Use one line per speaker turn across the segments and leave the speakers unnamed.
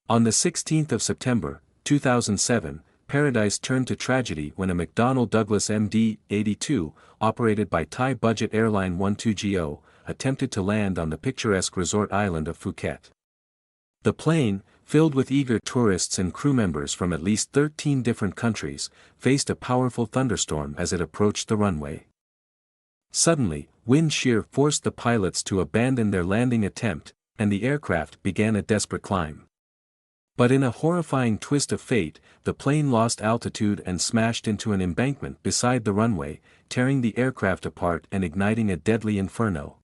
On the 16th of September, 2007, paradise turned to tragedy when a McDonnell Douglas MD-82, operated by Thai budget airline 12GO, attempted to land on the picturesque resort island of Phuket. The plane, filled with eager tourists and crew members from at least 13 different countries, faced a powerful thunderstorm as it approached the runway. Suddenly, wind shear forced the pilots to abandon their landing attempt, and the aircraft began a desperate climb. But in a horrifying twist of fate, the plane lost altitude and smashed into an embankment beside the runway, tearing the aircraft apart and igniting a deadly inferno.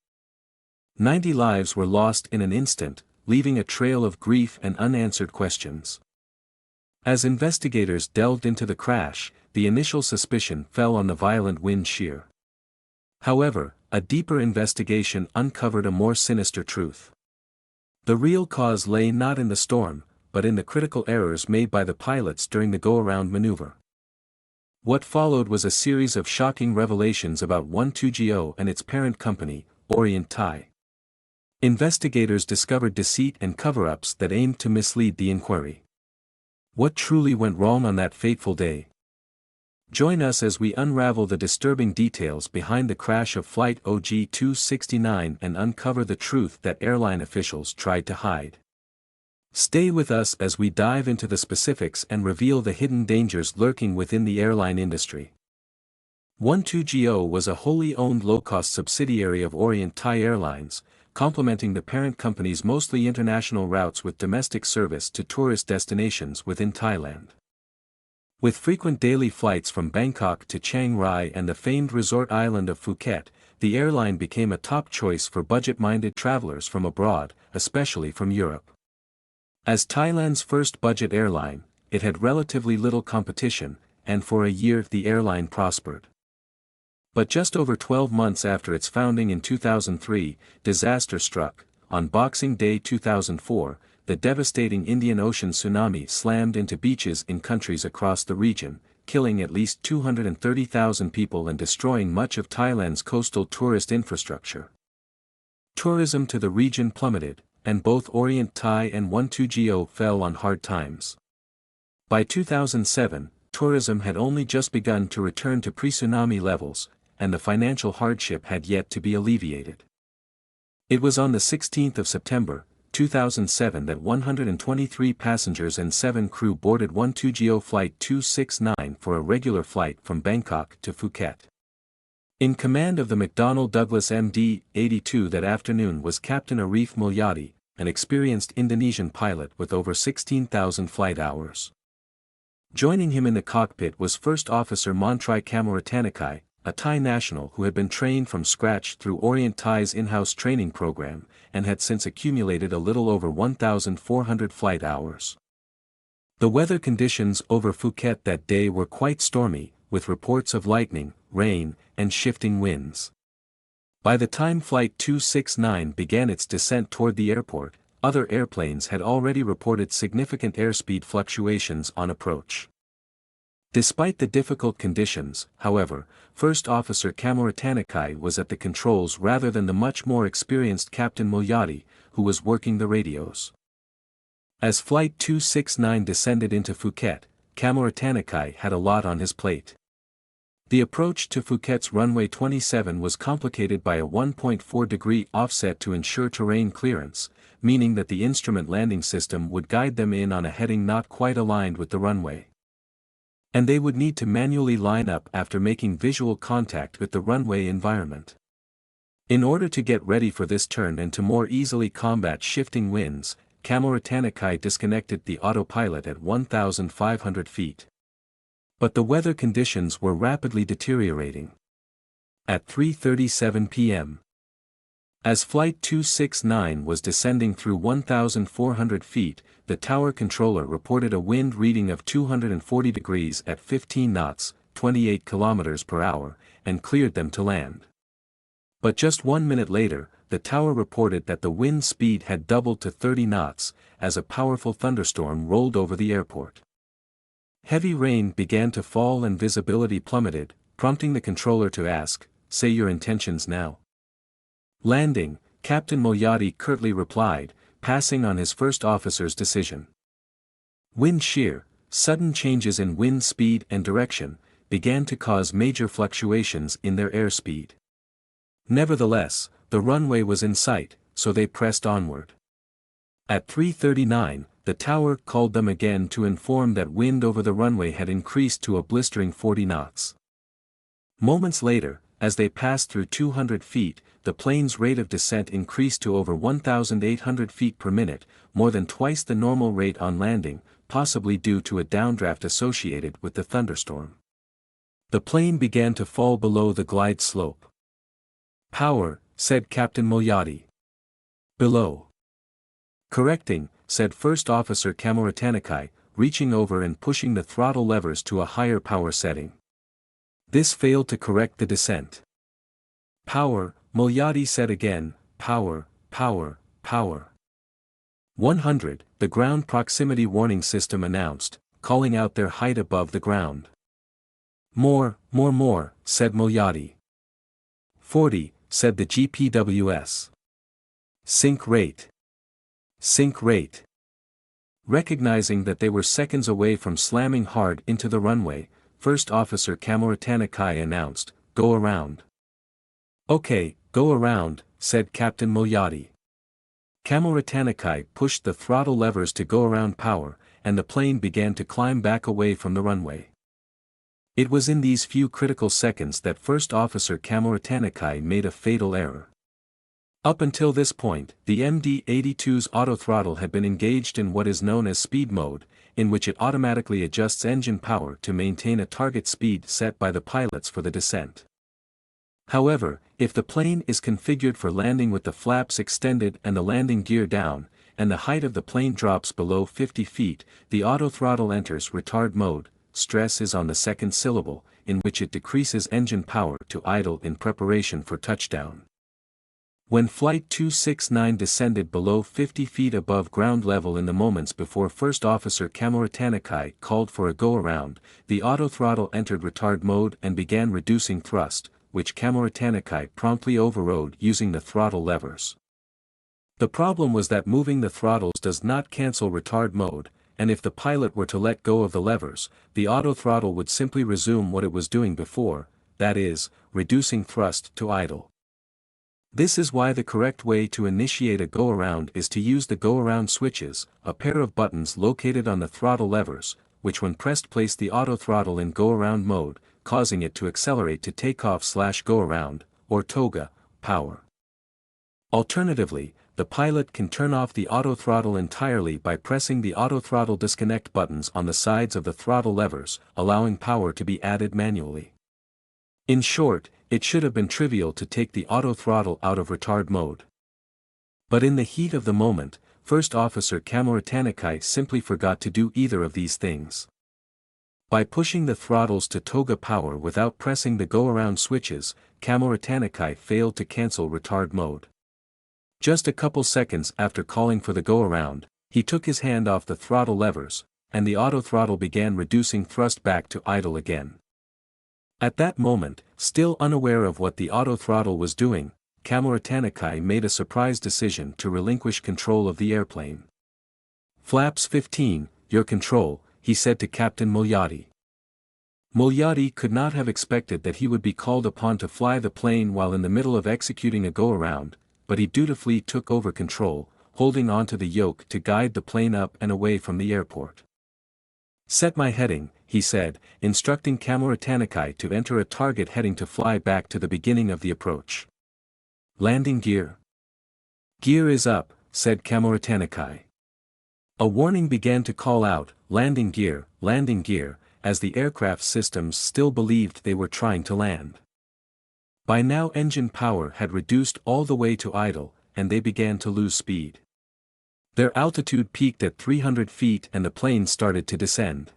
90 lives were lost in an instant, leaving a trail of grief and unanswered questions. As investigators delved into the crash, the initial suspicion fell on the violent wind shear. However, a deeper investigation uncovered a more sinister truth. The real cause lay not in the storm, but in the critical errors made by the pilots during the go-around maneuver. What followed was a series of shocking revelations about 12GO and its parent company, Orient Thai. Investigators discovered deceit and cover-ups that aimed to mislead the inquiry. What truly went wrong on that fateful day? Join us as we unravel the disturbing details behind the crash of Flight OG-269 and uncover the truth that airline officials tried to hide. Stay with us as we dive into the specifics and reveal the hidden dangers lurking within the airline industry. 12GO was a wholly owned low-cost subsidiary of Orient Thai Airlines, complementing the parent company's mostly international routes with domestic service to tourist destinations within Thailand. With frequent daily flights from Bangkok to Chiang Rai and the famed resort island of Phuket, the airline became a top choice for budget-minded travelers from abroad, especially from Europe. As Thailand's first budget airline, it had relatively little competition, and for a year the airline prospered. But just over 12 months after its founding in 2003, disaster struck. On Boxing Day 2004, the devastating Indian Ocean tsunami slammed into beaches in countries across the region, killing at least 230,000 people and destroying much of Thailand's coastal tourist infrastructure. Tourism to the region plummeted, and both Orient Thai and 12GO fell on hard times. By 2007, tourism had only just begun to return to pre-tsunami levels, and the financial hardship had yet to be alleviated. It was on the 16th of September, 2007 that 123 passengers and 7 crew boarded 12GO Flight 269 for a regular flight from Bangkok to Phuket. In command of the McDonnell Douglas MD-82 that afternoon was Captain Arif Mulyadi, an experienced Indonesian pilot with over 16,000 flight hours. Joining him in the cockpit was First Officer Montri Kamuratanakai, a Thai national who had been trained from scratch through Orient Thai's in-house training program, and had since accumulated a little over 1,400 flight hours. The weather conditions over Phuket that day were quite stormy, with reports of lightning, rain, and shifting winds. By the time Flight 269 began its descent toward the airport, other airplanes had already reported significant airspeed fluctuations on approach. Despite the difficult conditions, however, First Officer Kamuratanakai was at the controls rather than the much more experienced Captain Mulyadi, who was working the radios. As Flight 269 descended into Phuket, Kamuratanakai had a lot on his plate. The approach to Phuket's runway 27 was complicated by a 1.4-degree offset to ensure terrain clearance, meaning that the instrument landing system would guide them in on a heading not quite aligned with the runway. And they would need to manually line up after making visual contact with the runway environment. In order to get ready for this turn and to more easily combat shifting winds, Kamuratanakai disconnected the autopilot at 1,500 feet. But the weather conditions were rapidly deteriorating. At 3:37 p.m. As Flight 269 was descending through 1,400 feet, the tower controller reported a wind reading of 240 degrees at 15 knots, 28 kilometers per hour, and cleared them to land. But just 1 minute later, the tower reported that the wind speed had doubled to 30 knots, as a powerful thunderstorm rolled over the airport. Heavy rain began to fall and visibility plummeted, prompting the controller to ask, "Say your intentions now." "Landing," Captain Mulyadi curtly replied, passing on his first officer's decision. Wind shear, sudden changes in wind speed and direction, began to cause major fluctuations in their airspeed. Nevertheless, the runway was in sight, so they pressed onward. At 3:39, the tower called them again to inform that wind over the runway had increased to a blistering 40 knots. Moments later, as they passed through 200 feet, the plane's rate of descent increased to over 1,800 feet per minute, more than twice the normal rate on landing, possibly due to a downdraft associated with the thunderstorm. The plane began to fall below the glide slope. "Power," said Captain Moyadi. "Below." "Correcting," said First Officer Kamoratanakai, reaching over and pushing the throttle levers to a higher power setting. This failed to correct the descent. "Power," Moyadi said again, "power, power, power." 100, the ground proximity warning system announced, calling out their height above the ground. "More, more, more," said Moyadi. 40, said the GPWS. "Sink rate. Sink rate." Recognizing that they were seconds away from slamming hard into the runway, First Officer Kamoratanakai announced, "Go around." "Okay, go around," said Captain Moyadi. Kamoratanakai pushed the throttle levers to go around power, and the plane began to climb back away from the runway. It was in these few critical seconds that First Officer Kamoratanakai made a fatal error. Up until this point, the MD-82's autothrottle had been engaged in what is known as speed mode, in which it automatically adjusts engine power to maintain a target speed set by the pilots for the descent. However, if the plane is configured for landing with the flaps extended and the landing gear down, and the height of the plane drops below 50 feet, the autothrottle enters retard mode. Stress is on the second syllable, in which it decreases engine power to idle in preparation for touchdown. When Flight 269 descended below 50 feet above ground level in the moments before First Officer Kamoratanakai called for a go-around, the autothrottle entered retard mode and began reducing thrust, which Kamoratanakai promptly overrode using the throttle levers. The problem was that moving the throttles does not cancel retard mode, and if the pilot were to let go of the levers, the autothrottle would simply resume what it was doing before, that is, reducing thrust to idle. This is why the correct way to initiate a go-around is to use the go-around switches, a pair of buttons located on the throttle levers, which when pressed place the autothrottle in go-around mode, causing it to accelerate to takeoff/go-around, or TOGA, power. Alternatively, the pilot can turn off the autothrottle entirely by pressing the autothrottle disconnect buttons on the sides of the throttle levers, allowing power to be added manually. In short, it should have been trivial to take the autothrottle out of retard mode. But in the heat of the moment, First Officer Kamoratanakai simply forgot to do either of these things. By pushing the throttles to TOGA power without pressing the go-around switches, Kamoratanakai failed to cancel retard mode. Just a couple seconds after calling for the go-around, he took his hand off the throttle levers, and the autothrottle began reducing thrust back to idle again. At that moment, still unaware of what the autothrottle was doing, Kamoratanakai made a surprise decision to relinquish control of the airplane. "Flaps 15, your control," he said to Captain Moyadi. Moyadi could not have expected that he would be called upon to fly the plane while in the middle of executing a go-around, but he dutifully took over control, holding onto the yoke to guide the plane up and away from the airport. "Set my heading," he said, instructing Kamoratanakai to enter a target heading to fly back to the beginning of the approach. "Landing gear." "Gear is up," said Kamoratanakai. A warning began to call out, landing gear," as the aircraft systems still believed they were trying to land. By now engine power had reduced all the way to idle, and they began to lose speed. Their altitude peaked at 300 feet and the plane started to descend.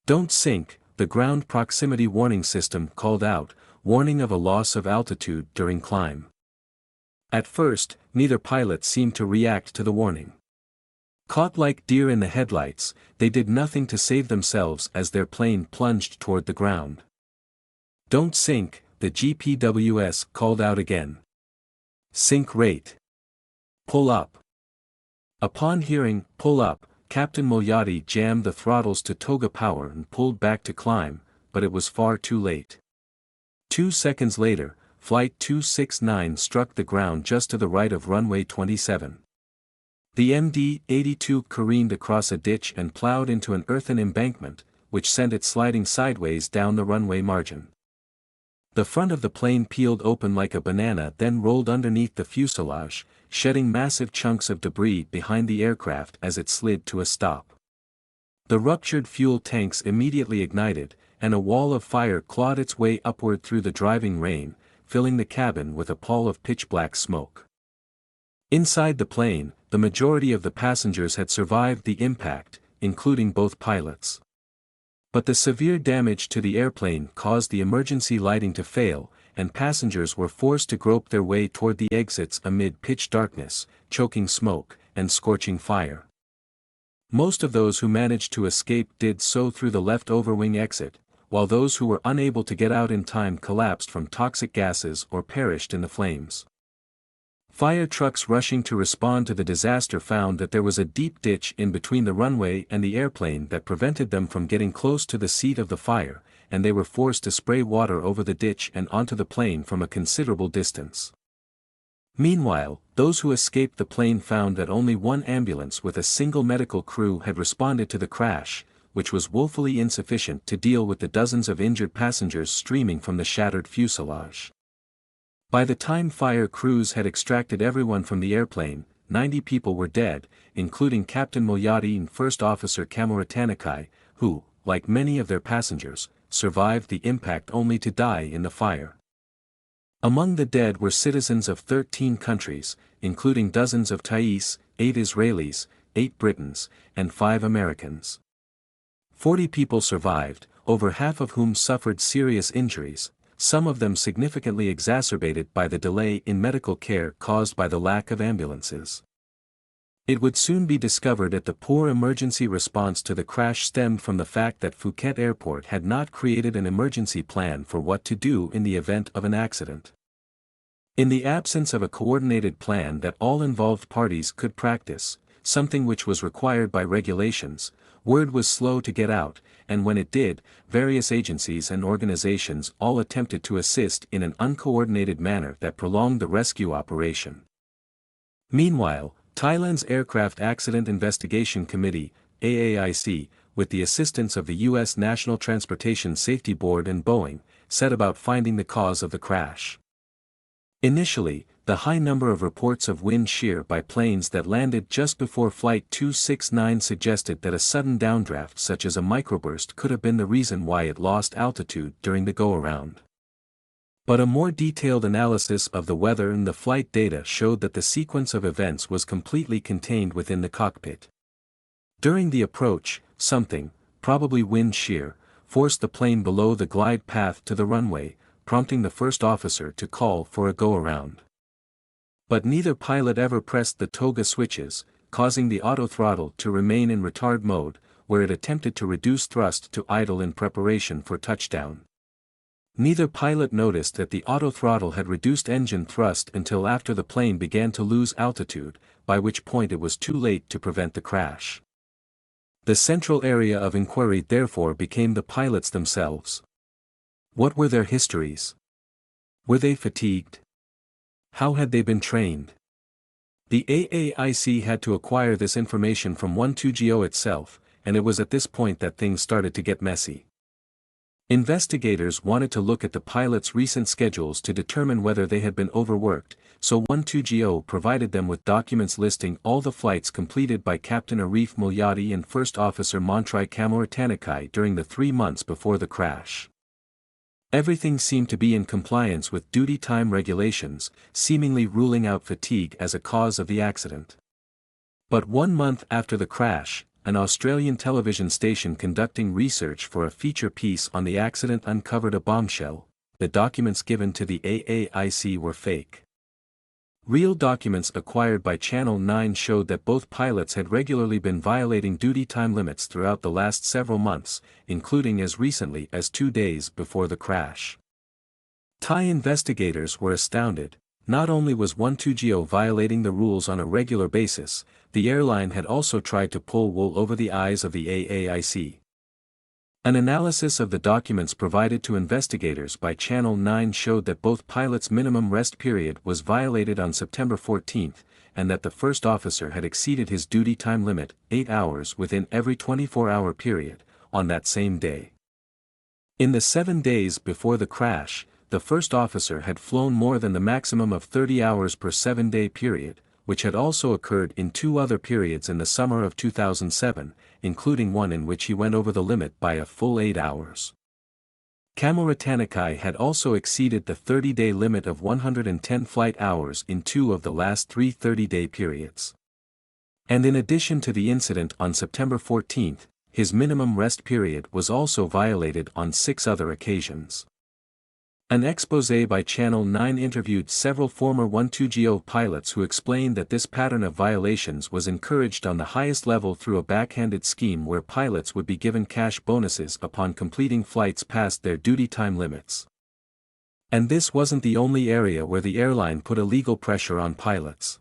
"Don't sink," the ground proximity warning system called out, warning of a loss of altitude during climb. At first, neither pilot seemed to react to the warning. Caught like deer in the headlights, they did nothing to save themselves as their plane plunged toward the ground. "Don't sink," the GPWS called out again. "Sink rate. Pull up." Upon hearing "pull up," Captain Moyadi jammed the throttles to toga power and pulled back to climb, but it was far too late. 2 seconds later, Flight 269 struck the ground just to the right of runway 27. The MD-82 careened across a ditch and plowed into an earthen embankment, which sent it sliding sideways down the runway margin. The front of the plane peeled open like a banana, then rolled underneath the fuselage, shedding massive chunks of debris behind the aircraft as it slid to a stop. The ruptured fuel tanks immediately ignited, and a wall of fire clawed its way upward through the driving rain, filling the cabin with a pall of pitch-black smoke. Inside the plane, the majority of the passengers had survived the impact, including both pilots. But the severe damage to the airplane caused the emergency lighting to fail, and passengers were forced to grope their way toward the exits amid pitch darkness, choking smoke, and scorching fire. Most of those who managed to escape did so through the left overwing exit, while those who were unable to get out in time collapsed from toxic gases or perished in the flames. Fire trucks rushing to respond to the disaster found that there was a deep ditch in between the runway and the airplane that prevented them from getting close to the seat of the fire, and they were forced to spray water over the ditch and onto the plane from a considerable distance. Meanwhile, those who escaped the plane found that only one ambulance with a single medical crew had responded to the crash, which was woefully insufficient to deal with the dozens of injured passengers streaming from the shattered fuselage. By the time fire crews had extracted everyone from the airplane, 90 people were dead, including Captain Moyadi and First Officer Cameratanakai, who, like many of their passengers, survived the impact only to die in the fire. Among the dead were citizens of 13 countries, including dozens of Thais, 8 Israelis, 8 Britons, and 5 Americans. 40 people survived, over half of whom suffered serious injuries, some of them significantly exacerbated by the delay in medical care caused by the lack of ambulances. It would soon be discovered that the poor emergency response to the crash stemmed from the fact that Phuket Airport had not created an emergency plan for what to do in the event of an accident. In the absence of a coordinated plan that all involved parties could practice, something which was required by regulations, word was slow to get out, and when it did, various agencies and organizations all attempted to assist in an uncoordinated manner that prolonged the rescue operation. Meanwhile, Thailand's Aircraft Accident Investigation Committee, AAIC, with the assistance of the U.S. National Transportation Safety Board and Boeing, set about finding the cause of the crash. Initially, the high number of reports of wind shear by planes that landed just before Flight 269 suggested that a sudden downdraft such as a microburst could have been the reason why it lost altitude during the go-around. But a more detailed analysis of the weather and the flight data showed that the sequence of events was completely contained within the cockpit. During the approach, something, probably wind shear, forced the plane below the glide path to the runway, prompting the first officer to call for a go-around. But neither pilot ever pressed the toga switches, causing the autothrottle to remain in retard mode, where it attempted to reduce thrust to idle in preparation for touchdown. Neither pilot noticed that the autothrottle had reduced engine thrust until after the plane began to lose altitude, by which point it was too late to prevent the crash. The central area of inquiry therefore became the pilots themselves. What were their histories? Were they fatigued? How had they been trained? The AAIC had to acquire this information from 12GO itself, and it was at this point that things started to get messy. Investigators wanted to look at the pilots' recent schedules to determine whether they had been overworked, so 12GO provided them with documents listing all the flights completed by Captain Arif Moyadi and First Officer Montrai Cameratanakai during the 3 months before the crash. Everything seemed to be in compliance with duty time regulations, seemingly ruling out fatigue as a cause of the accident. But 1 month after the crash, an Australian television station conducting research for a feature piece on the accident uncovered a bombshell. The documents given to the AAIC were fake. Real documents acquired by Channel 9 showed that both pilots had regularly been violating duty time limits throughout the last several months, including as recently as 2 days before the crash. Thai investigators were astounded. Not only was 12GO violating the rules on a regular basis, the airline had also tried to pull wool over the eyes of the AAIC. An analysis of the documents provided to investigators by Channel 9 showed that both pilots' minimum rest period was violated on September 14, and that the first officer had exceeded his duty time limit, 8 hours within every 24-hour period, on that same day. In the 7 days before the crash, the first officer had flown more than the maximum of 30 hours per 7-day period, which had also occurred in 2 other periods in the summer of 2007, including one in which he went over the limit by a full 8 hours. Casualty had also exceeded the 30-day limit of 110 flight hours in 2 of the last 3 30-day periods. And in addition to the incident on September 14, his minimum rest period was also violated on 6 other occasions. An exposé by Channel 9 interviewed several former 12GO pilots who explained that this pattern of violations was encouraged on the highest level through a backhanded scheme where pilots would be given cash bonuses upon completing flights past their duty time limits. And this wasn't the only area where the airline put illegal pressure on pilots.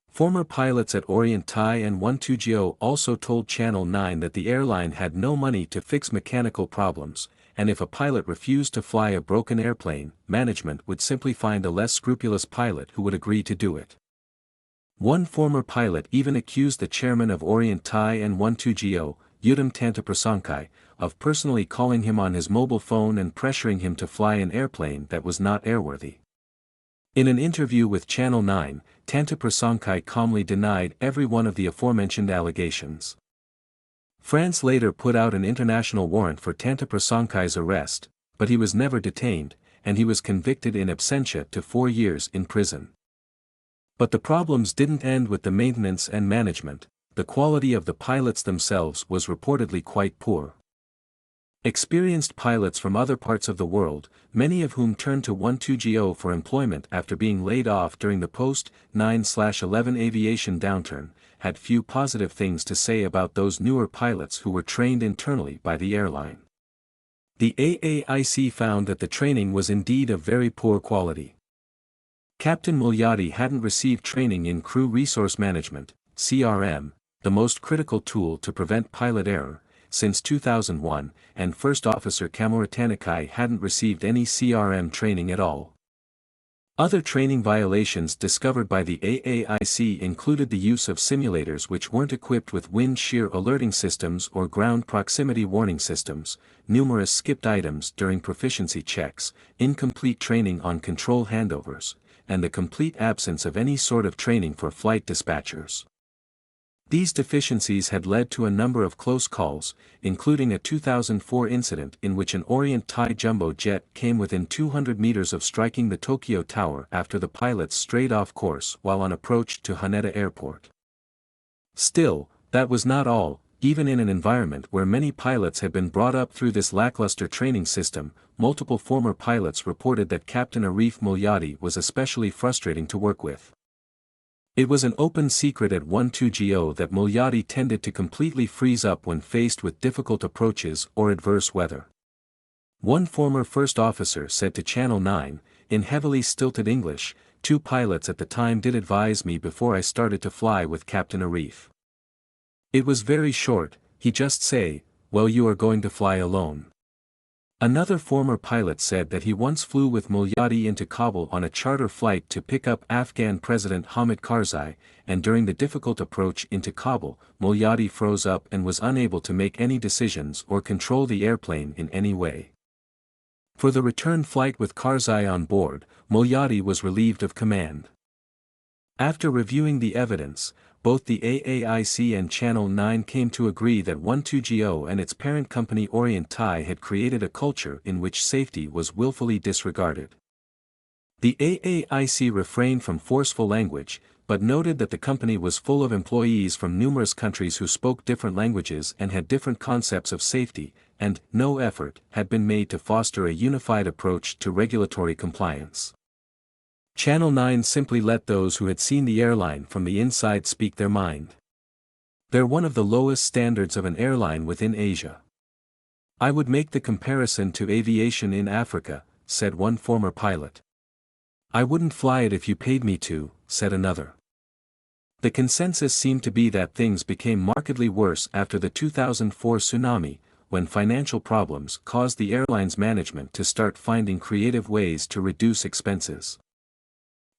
Former pilots at Orient Thai and 12GO also told Channel 9 that the airline had no money to fix mechanical problems, and if a pilot refused to fly a broken airplane, management would simply find a less scrupulous pilot who would agree to do it. One former pilot even accused the chairman of Orient Thai and 12GO, Udom Tantaprasangkai, of personally calling him on his mobile phone and pressuring him to fly an airplane that was not airworthy. In an interview with Channel 9, Tantaprasangkai calmly denied every one of the aforementioned allegations. France later put out an international warrant for Tantaprasankai's arrest, but he was never detained, and he was convicted in absentia to 4 years in prison. But the problems didn't end with the maintenance and management. The quality of the pilots themselves was reportedly quite poor. Experienced pilots from other parts of the world, many of whom turned to 12GO for employment after being laid off during the post-9/11 aviation downturn, had few positive things to say about those newer pilots who were trained internally by the airline. The AAIC found that the training was indeed of very poor quality. Captain Mulyadi hadn't received training in crew resource management, CRM, the most critical tool to prevent pilot error, since 2001, and First Officer Casualty hadn't received any CRM training at all. Other training violations discovered by the AAIC included the use of simulators which weren't equipped with wind shear alerting systems or ground proximity warning systems, numerous skipped items during proficiency checks, incomplete training on control handovers, and the complete absence of any sort of training for flight dispatchers. These deficiencies had led to a number of close calls, including a 2004 incident in which an Orient Thai jumbo jet came within 200 meters of striking the Tokyo Tower after the pilots strayed off course while on approach to Haneda Airport. Still, that was not all. Even in an environment where many pilots had been brought up through this lackluster training system, multiple former pilots reported that Captain Arif Mulyadi was especially frustrating to work with. It was an open secret at 12GO that Mulyadi tended to completely freeze up when faced with difficult approaches or adverse weather. One former first officer said to Channel 9, in heavily stilted English, "2 pilots at the time did advise me before I started to fly with Captain Arif. It was very short, he just say, well, you are going to fly alone." Another former pilot said that he once flew with Mulyadi into Kabul on a charter flight to pick up Afghan President Hamid Karzai, and during the difficult approach into Kabul, Mulyadi froze up and was unable to make any decisions or control the airplane in any way. For the return flight with Karzai on board, Mulyadi was relieved of command. After reviewing the evidence, both the AAIC and Channel 9 came to agree that 12GO and its parent company Orient Thai had created a culture in which safety was willfully disregarded. The AAIC refrained from forceful language, but noted that the company was full of employees from numerous countries who spoke different languages and had different concepts of safety, and no effort had been made to foster a unified approach to regulatory compliance. Channel 9 simply let those who had seen the airline from the inside speak their mind. They're one of the lowest standards of an airline within Asia. I would make the comparison to aviation in Africa, said one former pilot. I wouldn't fly it if you paid me to, said another. The consensus seemed to be that things became markedly worse after the 2004 tsunami, when financial problems caused the airline's management to start finding creative ways to reduce expenses.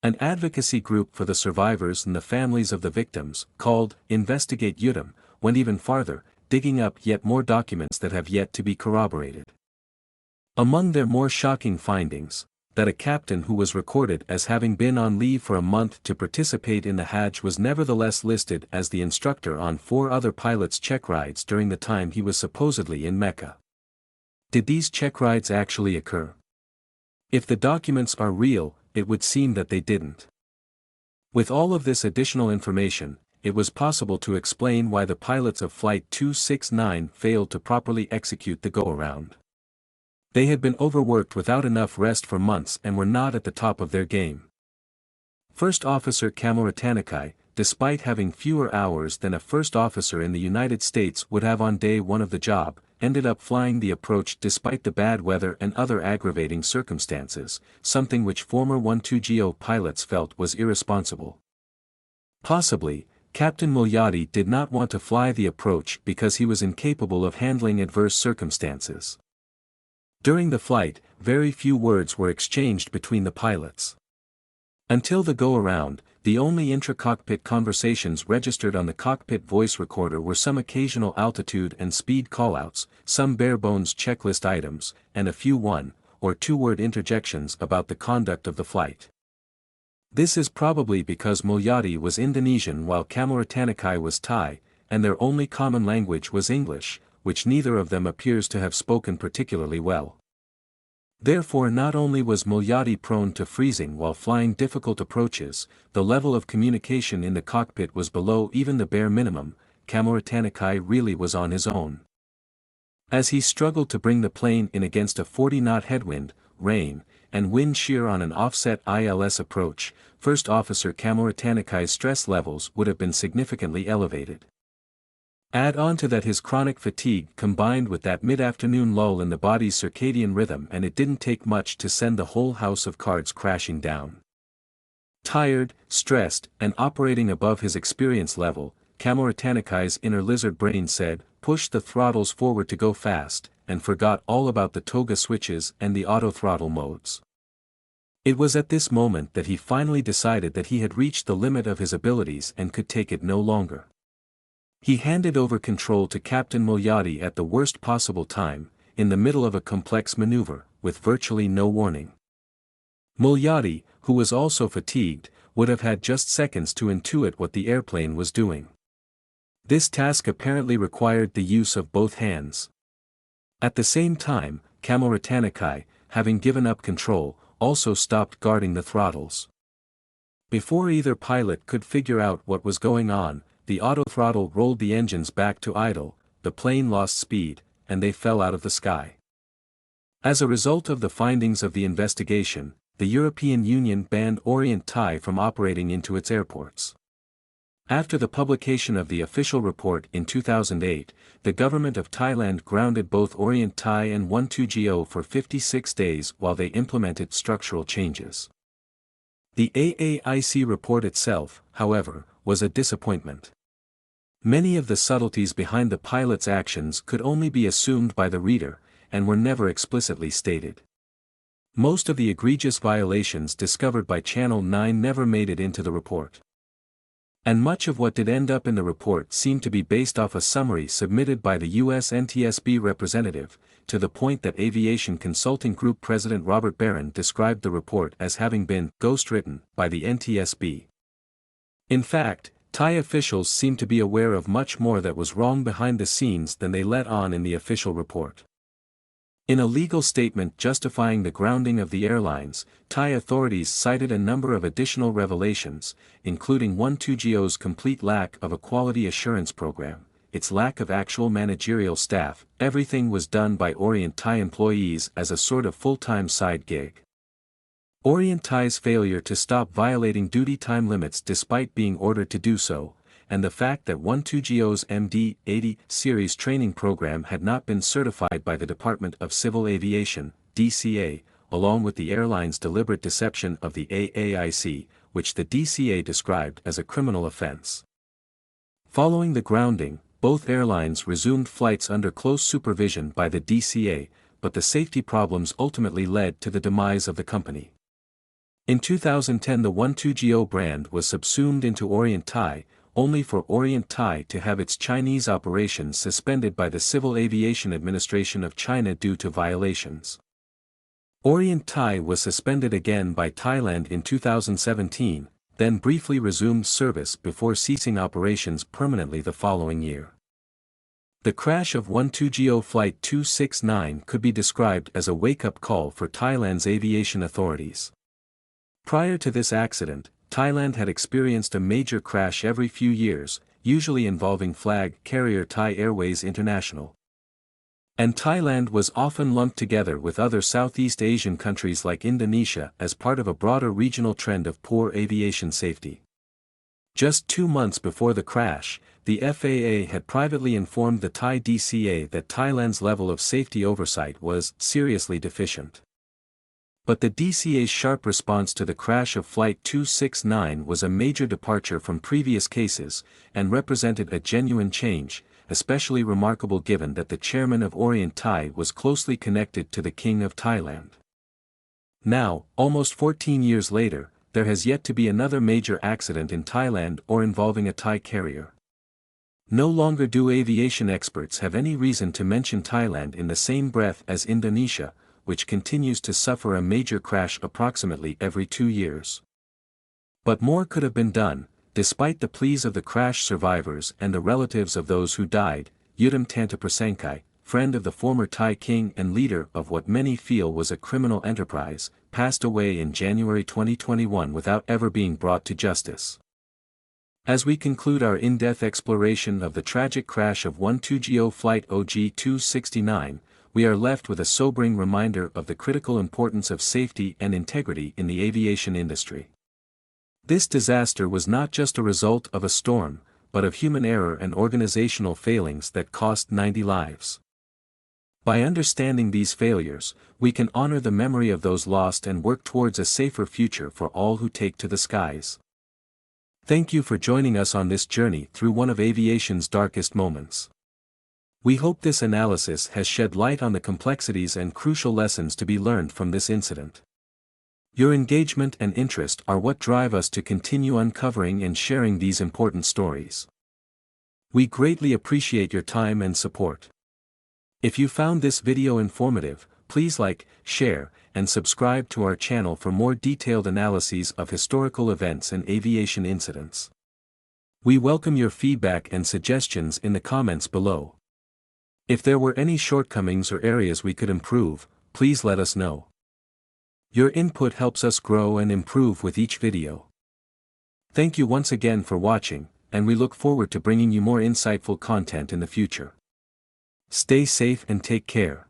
An advocacy group for the survivors and the families of the victims, called Investigate UTM, went even farther, digging up yet more documents that have yet to be corroborated. Among their more shocking findings, that a captain who was recorded as having been on leave for a month to participate in the Hajj was nevertheless listed as the instructor on 4 other pilots' check rides during the time he was supposedly in Mecca. Did these check rides actually occur? If the documents are real, it would seem that they didn't. With all of this additional information, it was possible to explain why the pilots of Flight 269 failed to properly execute the go-around. They had been overworked without enough rest for months and were not at the top of their game. First Officer Cameratanikai, despite having fewer hours than a first officer in the United States would have on day 1 of the job, ended up flying the approach despite the bad weather and other aggravating circumstances, something which former 12GO pilots felt was irresponsible. Possibly, Captain Mulyadi did not want to fly the approach because he was incapable of handling adverse circumstances. During the flight, very few words were exchanged between the pilots. Until the go-around, the only intra-cockpit conversations registered on the cockpit voice recorder were some occasional altitude and speed callouts, some bare-bones checklist items, and a few 1- or 2-word interjections about the conduct of the flight. This is probably because Mulyadi was Indonesian while Cameratanikai was Thai, and their only common language was English, which neither of them appears to have spoken particularly well. Therefore not only was Mulyadi prone to freezing while flying difficult approaches, the level of communication in the cockpit was below even the bare minimum. Cameratanikai really was on his own. As he struggled to bring the plane in against a 40-knot headwind, rain, and wind shear on an offset ILS approach, First Officer Cameratanikai's stress levels would have been significantly elevated. Add on to that his chronic fatigue combined with that mid-afternoon lull in the body's circadian rhythm, and it didn't take much to send the whole house of cards crashing down. Tired, stressed, and operating above his experience level, Cameratanikai's inner lizard brain said, "Push the throttles forward to go fast," and forgot all about the toga switches and the auto-throttle modes. It was at this moment that he finally decided that he had reached the limit of his abilities and could take it no longer. He handed over control to Captain Mulyadi at the worst possible time, in the middle of a complex maneuver, with virtually no warning. Mulyadi, who was also fatigued, would have had just seconds to intuit what the airplane was doing. This task apparently required the use of both hands. At the same time, Cameratanikai, having given up control, also stopped guarding the throttles. Before either pilot could figure out what was going on, the autothrottle rolled the engines back to idle, the plane lost speed, and they fell out of the sky. As a result of the findings of the investigation, the European Union banned Orient Thai from operating into its airports. After the publication of the official report in 2008, the government of Thailand grounded both Orient Thai and 12GO for 56 days while they implemented structural changes. The AAIC report itself, however, was a disappointment. Many of the subtleties behind the pilot's actions could only be assumed by the reader, and were never explicitly stated. Most of the egregious violations discovered by Channel 9 never made it into the report. And much of what did end up in the report seemed to be based off a summary submitted by the US NTSB representative, to the point that Aviation Consulting Group President Robert Barron described the report as having been "ghost-written" by the NTSB. In fact, Thai officials seemed to be aware of much more that was wrong behind the scenes than they let on in the official report. In a legal statement justifying the grounding of the airlines, Thai authorities cited a number of additional revelations, including 12GO's complete lack of a quality assurance program, its lack of actual managerial staff. Everything was done by Orient Thai employees as a sort of full-time side gig. Orient Thai's failure to stop violating duty time limits despite being ordered to do so, and the fact that 12GO's MD-80 series training program had not been certified by the Department of Civil Aviation, DCA, along with the airline's deliberate deception of the AAIC, which the DCA described as a criminal offense. Following the grounding, both airlines resumed flights under close supervision by the DCA, but the safety problems ultimately led to the demise of the company. In 2010, the 12GO brand was subsumed into Orient Thai, only for Orient Thai to have its Chinese operations suspended by the Civil Aviation Administration of China due to violations. Orient Thai was suspended again by Thailand in 2017, then briefly resumed service before ceasing operations permanently the following year. The crash of 12GO Flight 269 could be described as a wake-up call for Thailand's aviation authorities. Prior to this accident, Thailand had experienced a major crash every few years, usually involving flag carrier Thai Airways International. And Thailand was often lumped together with other Southeast Asian countries like Indonesia as part of a broader regional trend of poor aviation safety. Just 2 months before the crash, the FAA had privately informed the Thai DCA that Thailand's level of safety oversight was seriously deficient. But the DCA's sharp response to the crash of Flight 269 was a major departure from previous cases, and represented a genuine change, especially remarkable given that the chairman of Orient Thai was closely connected to the King of Thailand. Now, almost 14 years later, there has yet to be another major accident in Thailand or involving a Thai carrier. No longer do aviation experts have any reason to mention Thailand in the same breath as Indonesia, which continues to suffer a major crash approximately every 2 years. But more could have been done, despite the pleas of the crash survivors and the relatives of those who died. Yudam Tantaprasangkai, friend of the former Thai king and leader of what many feel was a criminal enterprise, passed away in January 2021 without ever being brought to justice. As we conclude our in-depth exploration of the tragic crash of 12GO Flight OG-269, we are left with a sobering reminder of the critical importance of safety and integrity in the aviation industry. This disaster was not just a result of a storm, but of human error and organizational failings that cost 90 lives. By understanding these failures, we can honor the memory of those lost and work towards a safer future for all who take to the skies. Thank you for joining us on this journey through one of aviation's darkest moments. We hope this analysis has shed light on the complexities and crucial lessons to be learned from this incident. Your engagement and interest are what drive us to continue uncovering and sharing these important stories. We greatly appreciate your time and support. If you found this video informative, please like, share, and subscribe to our channel for more detailed analyses of historical events and aviation incidents. We welcome your feedback and suggestions in the comments below. If there were any shortcomings or areas we could improve, please let us know. Your input helps us grow and improve with each video. Thank you once again for watching, and we look forward to bringing you more insightful content in the future. Stay safe and take care.